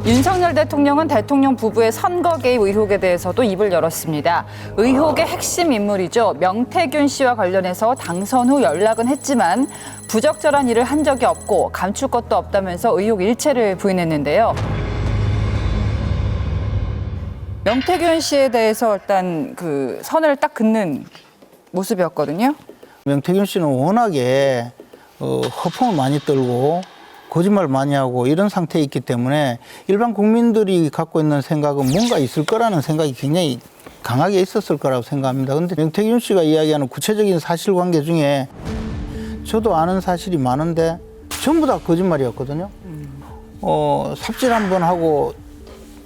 윤석열 대통령은 대통령 부부의 선거 개입 의혹에 대해서도 입을 열었습니다. 의혹의 핵심 인물이죠. 명태균 씨와 관련해서 당선 후 연락은 했지만 부적절한 일을 한 적이 없고 감출 것도 없다면서 의혹 일체를 부인했는데요. 명태균 씨에 대해서 일단 그 선을 딱 긋는 모습이었거든요. 명태균 씨는 워낙에 허풍을 많이 떨고 거짓말 많이 하고 이런 상태에 있기 때문에 일반 국민들이 갖고 있는 생각은 뭔가 있을 거라는 생각이 굉장히 강하게 있었을 거라고 생각합니다. 그런데 명태균 씨가 이야기하는 구체적인 사실관계 중에 저도 아는 사실이 많은데 전부 다 거짓말이었거든요. 삽질 한번 하고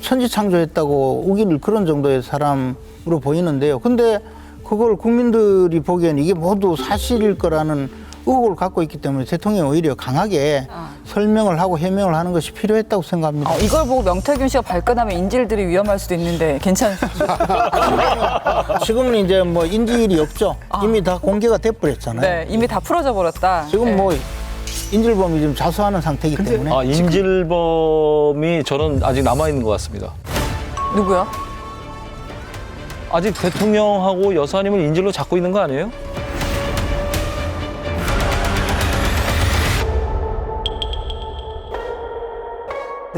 천지창조했다고 우길 그런 정도의 사람으로 보이는데요. 근데 그걸 국민들이 보기엔 이게 모두 사실일 거라는 의혹을 갖고 있기 때문에 대통령이 오히려 강하게 설명을 하고 해명을 하는 것이 필요했다고 생각합니다. 이걸 보고 명태균 씨가 발끈하면 인질들이 위험할 수도 있는데 괜찮으세요? 지금은 이제 뭐 인질이 없죠. 이미 다 공개가 돼버렸잖아요. 네, 이미 다 풀어져 버렸다. 지금 네. 뭐 인질범이 지금 자수하는 상태이기 때문에. 인질범이 저는 아직 남아있는 것 같습니다. 누구요? 아직 대통령하고 여사님을 인질로 잡고 있는 거 아니에요?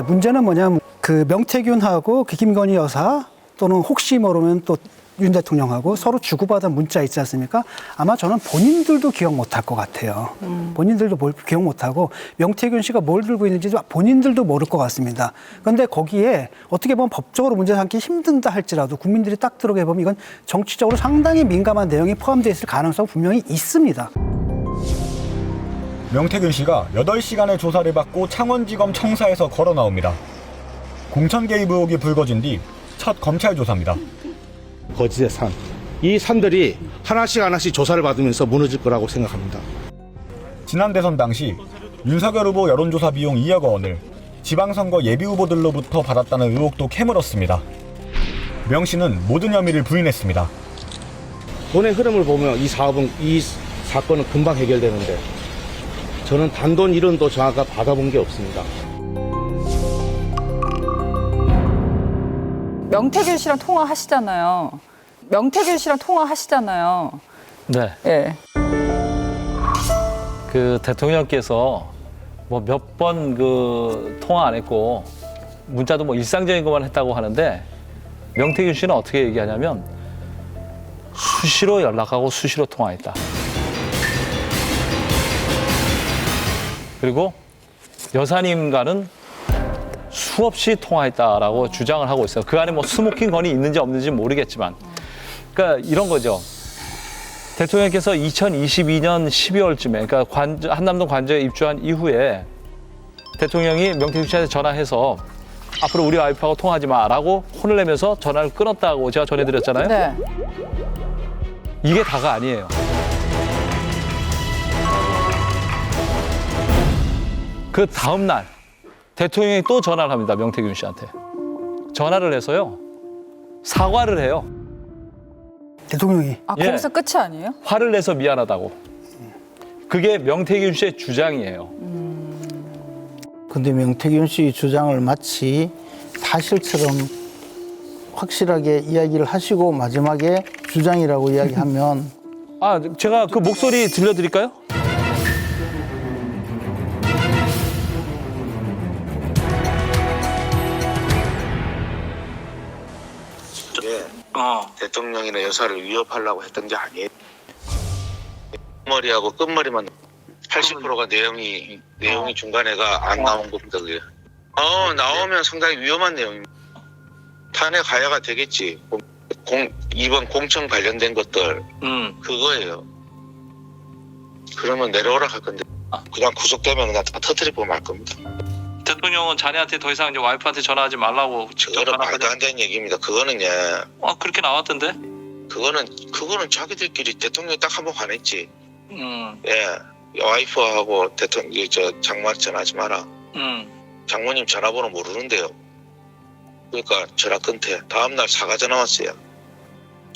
문제는 뭐냐면 그 명태균하고 그 김건희 여사 또는 혹시 모르면 또 윤 대통령하고 서로 주고받은 문자 있지 않습니까? 아마 저는 본인들도 기억 못할 것 같아요. 본인들도 기억 못하고 명태균 씨가 뭘 들고 있는지 본인들도 모를 것 같습니다. 그런데 거기에 어떻게 보면 법적으로 문제 삼기 힘든다 할지라도 국민들이 딱 들어가 보면 이건 정치적으로 상당히 민감한 내용이 포함되어 있을 가능성이 분명히 있습니다. 명태균 씨가 8시간의 조사를 받고 창원지검 청사에서 걸어 나옵니다. 공천 개입 의혹이 불거진 뒤 첫 검찰 조사입니다. 거짓의 산. 이 산들이 하나씩 조사를 받으면서 무너질 거라고 생각합니다. 지난 대선 당시 윤석열 후보 여론조사 비용 2억 원을 지방선거 예비 후보들로부터 받았다는 의혹도 캐물었습니다. 명 씨는 모든 혐의를 부인했습니다. 돈의 흐름을 보면 이 사건은 금방 해결되는데 저는 단돈 1원도 저하가 받아본 게 없습니다. 명태균 씨랑 통화하시잖아요. 네. 예. 그 대통령께서 뭐 몇 번 통화 안 했고 문자도 뭐 일상적인 것만 했다고 하는데 명태균 씨는 어떻게 얘기하냐면 수시로 연락하고 수시로 통화했다. 그리고 여사님과는 수없이 통화했다라고 주장을 하고 있어요. 그 안에 뭐 스모킹 건이 있는지 없는지 모르겠지만, 그러니까 이런 거죠. 대통령께서 2022년 12월쯤에, 그러니까 한남동 관저에 입주한 이후에 대통령이 명태균 씨한테 전화해서 앞으로 우리 와이프하고 통화하지 마라고 혼을 내면서 전화를 끊었다고 제가 전해드렸잖아요. 네. 이게 다가 아니에요. 그 다음 날 대통령이 또 전화를 합니다. 명태균 씨한테. 전화를 해서요. 사과를 해요. 대통령이. 예. 거기서 끝이 아니에요? 화를 내서 미안하다고. 그게 명태균 씨의 주장이에요. 근데 명태균 씨 주장을 마치 사실처럼 확실하게 이야기를 하시고 마지막에 주장이라고 이야기하면 제가 그 목소리 들려드릴까요? 대통령이나 여사를 위협하려고 했던 게 아니에요. 끝머리하고 끝머리만 80%가 내용이 중간에가 안 나온 겁니다. 그게. 나오면 상당히 위험한 내용입니다. 탄핵 가야가 되겠지. 이번 공천 관련된 것들 그거예요. 그러면 내려오라 할 건데 그냥 구속되면 그냥 다 터뜨리고 말 겁니다. 대통령은 자네한테 더 이상 이제 와이프한테 전화하지 말라고 직접 그거는 말도 안 되는 얘기입니다. 그거는 그렇게 나왔던데? 그거는 자기들끼리 대통령이 딱 한 번 화냈지. 예, 와이프하고 대통령 장모한테 전화하지 마라. 장모님 전화번호 모르는데요. 그러니까 전화 끊대. 다음 날 사과 전화 왔어요.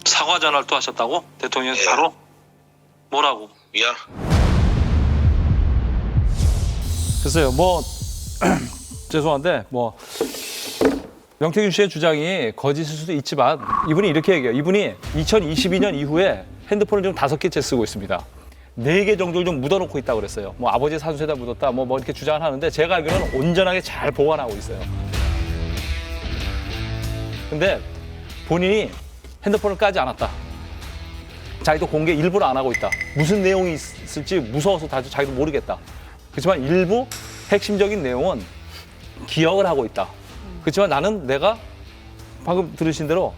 사과 전화를 또 하셨다고? 대통령이 예. 바로? 뭐라고? 미안. 글쎄요, 죄송한데 뭐 명태균 씨의 주장이 거짓일 수도 있지만 이분이 이렇게 얘기해요. 이분이 2022년 이후에 핸드폰을 좀 5개째 쓰고 있습니다. 4개 정도를 좀 묻어놓고 있다고 그랬어요. 뭐 아버지 산소에다 묻었다 뭐 이렇게 주장을 하는데 제가 알기로는 온전하게 잘 보관하고 있어요. 근데 본인이 핸드폰을 까지 않았다. 자기도 공개 일부러 안 하고 있다. 무슨 내용이 있을지 무서워서 자기도 모르겠다. 그렇지만 일부 핵심적인 내용은 기억을 하고 있다. 그렇지만 나는 내가 방금 들으신 대로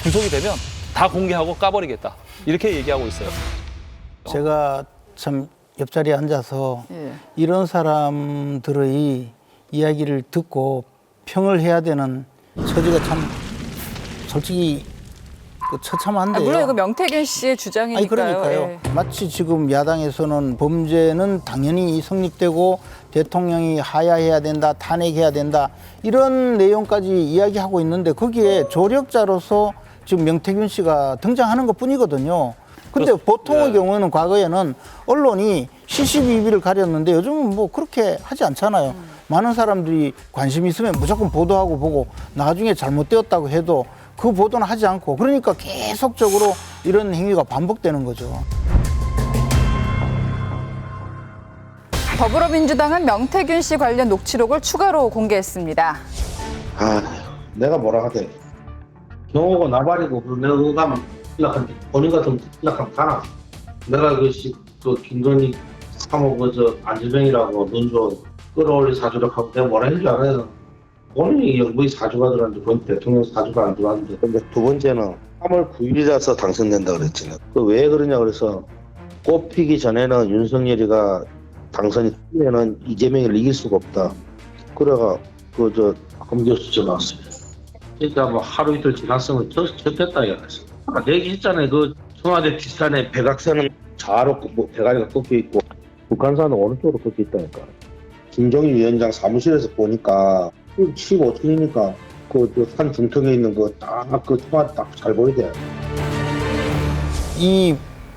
구속이 되면 다 공개하고 까버리겠다. 이렇게 얘기하고 있어요. 제가 참 옆자리에 앉아서 예. 이런 사람들의 이야기를 듣고 평을 해야 되는 처지가 참 솔직히 처참한데요. 물론 이거 명태균 씨의 주장이니까요. 아니 그러니까요. 예. 마치 지금 야당에서는 범죄는 당연히 성립되고 대통령이 하야해야 된다, 탄핵해야 된다 이런 내용까지 이야기하고 있는데 거기에 조력자로서 지금 명태균 씨가 등장하는 것뿐이거든요. 근데 보통의 경우에는 과거에는 언론이 시시비비를 가렸는데 요즘은 뭐 그렇게 하지 않잖아요. 많은 사람들이 관심 있으면 무조건 보도하고 보고 나중에 잘못되었다고 해도 그 보도는 하지 않고 그러니까 계속적으로 이런 행위가 반복되는 거죠. 더불어민주당은 명태균 씨 관련 녹취록을 추가로 공개했습니다. 내가 뭐라 하대. 경호가 나발이고, 내가 그거 가면 연락한테, 본인 같으면 연락하면 가나. 내가 그 김건희 3호 안재병이라고 논조 끌어올린 사주력 하고 내가 뭐라 했는지 알아요. 본인이 영부의 사주가 들어왔는데, 본 대통령 사주가 안 들어왔는데. 근데 두 번째는 3월 9일이라서 당선된다 그랬지. 왜 그러냐 그래서 꼽히기 전에는 윤석열이가 당선이 되면은 이재명을 이길 수가 없다. 그래가 황 교수 전화 왔어요. 진짜 뭐 하루 이틀 지났으면 졌겠다 이랬어. 얘기했잖아요. 그 청와대 뒷산에 백악산은 좌로 대가리가 꺾여 있고 북한산은 오른쪽으로 꺾여 있다니까. 김정일 위원장 사무실에서 보니까 15층이니까 그 산 중턱에 있는 그 청와대 딱 잘 보이대. 이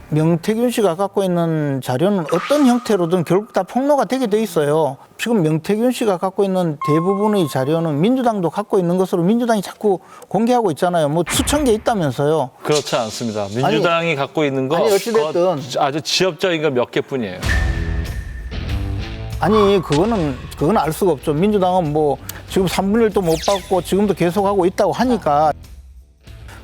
명태균 씨가 갖고 있는 자료는 어떤 형태로든 결국 다 폭로가 되게 돼 있어요. 지금 명태균 씨가 갖고 있는 대부분의 자료는 민주당도 갖고 있는 것으로 민주당이 자꾸 공개하고 있잖아요. 뭐 수천 개 있다면서요. 그렇지 않습니다. 민주당이 갖고 있는 거 아니, 어찌됐든. 아주 지엽적인 거 몇 개뿐이에요. 아니 그건 알 수가 없죠. 민주당은 뭐 지금 3분의 1도 못 받고 지금도 계속하고 있다고 하니까.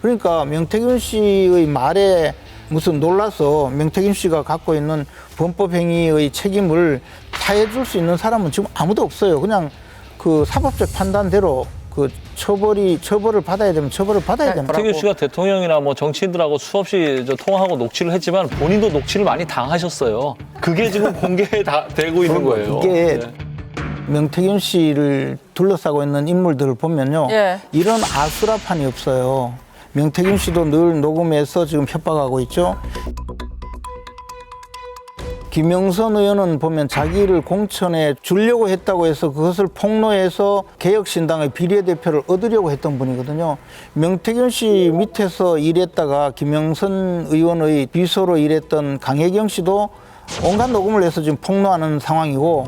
그러니까 명태균 씨의 말에 무슨 놀라서 명태균 씨가 갖고 있는 범법 행위의 책임을 다해줄 수 있는 사람은 지금 아무도 없어요. 그냥 그 사법적 판단대로 그 처벌을 받아야 되면 처벌을 받아야 되는 명태균 씨가 대통령이나 뭐 정치인들하고 수없이 통화하고 녹취를 했지만 본인도 녹취를 많이 당하셨어요. 그게 지금 공개되고 있는 거예요. 이게 네. 명태균 씨를 둘러싸고 있는 인물들을 보면요. 예. 이런 아수라판이 없어요. 명태균 씨도 늘 녹음해서 지금 협박하고 있죠. 김영선 의원은 보면 자기를 공천에 주려고 했다고 해서 그것을 폭로해서 개혁신당의 비례대표를 얻으려고 했던 분이거든요. 명태균 씨 밑에서 일했다가 김영선 의원의 비서로 일했던 강혜경 씨도 온갖 녹음을 해서 지금 폭로하는 상황이고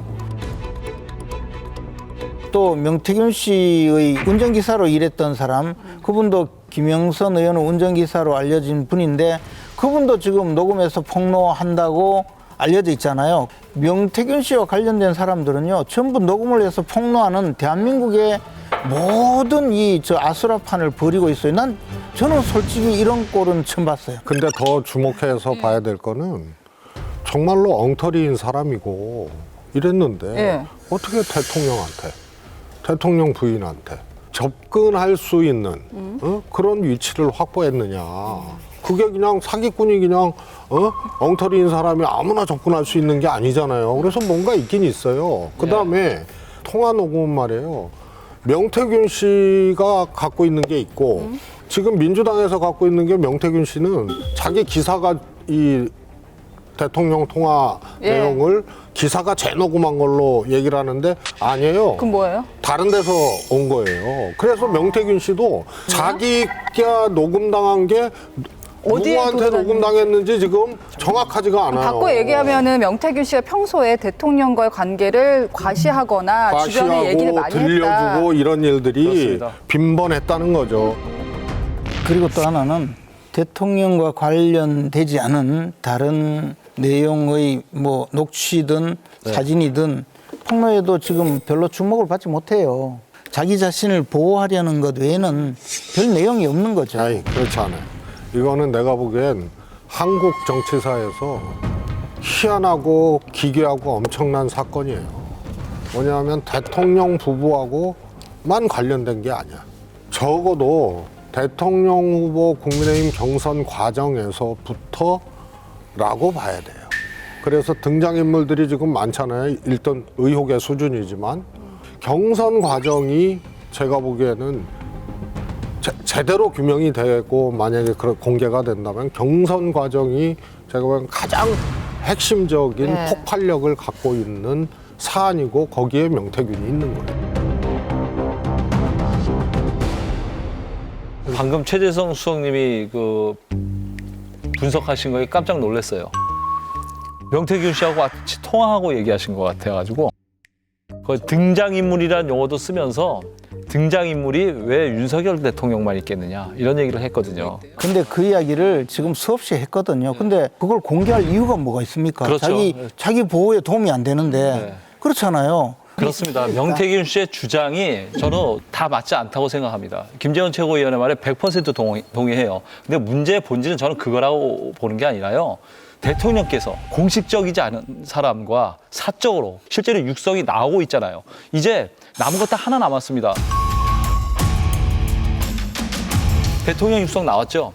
또 명태균 씨의 운전기사로 일했던 사람 그분도 김영선 의원은 운전기사로 알려진 분인데 그분도 지금 녹음해서 폭로한다고 알려져 있잖아요. 명태균 씨와 관련된 사람들은요 전부 녹음을 해서 폭로하는 대한민국의 모든 저 아수라판을 벌이고 있어요. 저는 솔직히 이런 꼴은 처음 봤어요. 근데 더 주목해서 봐야 될 거는 정말로 엉터리인 사람이고 이랬는데 예. 어떻게 대통령 부인한테 접근할 수 있는 그런 위치를 확보했느냐. 그게 그냥 사기꾼이 그냥 엉터리인 사람이 아무나 접근할 수 있는 게 아니잖아요. 그래서 뭔가 있긴 있어요. 그다음에 통화 녹음 말이에요. 명태균 씨가 갖고 있는 게 있고 지금 민주당에서 갖고 있는 게 명태균 씨는 자기 기사가 이 대통령 통화 예. 내용을 기사가 재녹음한 걸로 얘기를 하는데 아니에요. 그럼 뭐예요? 다른 데서 온 거예요. 그래서 명태균 씨도 자기가 녹음당한 게 어디에 누구한테 녹음당했는지 지금 정확하지가 않아요. 바꿔 얘기하면은 명태균 씨가 평소에 대통령과의 관계를 과시하거나 주변에 얘기를 많이 들려주고 했다. 이런 일들이 그렇습니다. 빈번했다는 거죠. 그리고 또 하나는 대통령과 관련되지 않은 다른 내용의 뭐 녹취든 사진이든 폭로에도 지금 별로 주목을 받지 못해요. 자기 자신을 보호하려는 것 외에는 별 내용이 없는 거죠. 아니, 그렇지 않아요. 이거는 내가 보기엔 한국 정치사에서 희한하고 기괴하고 엄청난 사건이에요. 뭐냐면 대통령 부부하고만 관련된 게 아니야. 적어도 대통령 후보 국민의힘 경선 과정에서부터라고 봐야 돼요. 그래서 등장인물들이 지금 많잖아요. 일단 의혹의 수준이지만 경선 과정이 제가 보기에는 제대로 규명이 되고 만약에 공개가 된다면 경선 과정이 제가 보기엔 가장 핵심적인 네. 폭발력을 갖고 있는 사안이고 거기에 명태균이 있는 거예요. 방금 최재성 수석님이 그 분석하신 거에 깜짝 놀랐어요. 명태균 씨하고 같이 통화하고 얘기하신 것 같아가지고 그 등장인물이라는 용어도 쓰면서 등장인물이 왜 윤석열 대통령만 있겠느냐 이런 얘기를 했거든요. 근데 그 이야기를 지금 수없이 했거든요. 근데 그걸 공개할 이유가 뭐가 있습니까? 그렇죠. 자기 보호에 도움이 안 되는데 네. 그렇잖아요. 그렇습니다. 명태균 씨의 주장이 저는 다 맞지 않다고 생각합니다. 김재원 최고위원의 말에 100% 동의해요. 근데 문제의 본질은 저는 그거라고 보는 게 아니라요. 대통령께서 공식적이지 않은 사람과 사적으로 실제로 육성이 나오고 있잖아요. 이제 남은 것 다 하나 남았습니다. 대통령 육성 나왔죠.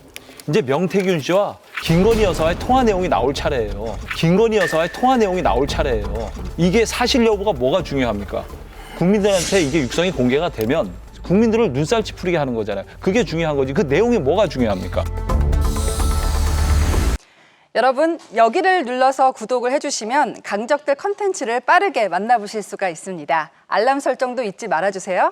이제 명태균 씨와 김건희 여사와의 통화 내용이 나올 차례예요. 김건희 여사와의 통화 내용이 나올 차례예요. 이게 사실 여부가 뭐가 중요합니까? 국민들한테 이게 육성이 공개가 되면 국민들을 눈살 찌푸리게 하는 거잖아요. 그게 중요한 거지. 그 내용이 뭐가 중요합니까? 여러분, 여기를 눌러서 구독을 해주시면 강적들 컨텐츠를 빠르게 만나보실 수가 있습니다. 알람 설정도 잊지 말아주세요.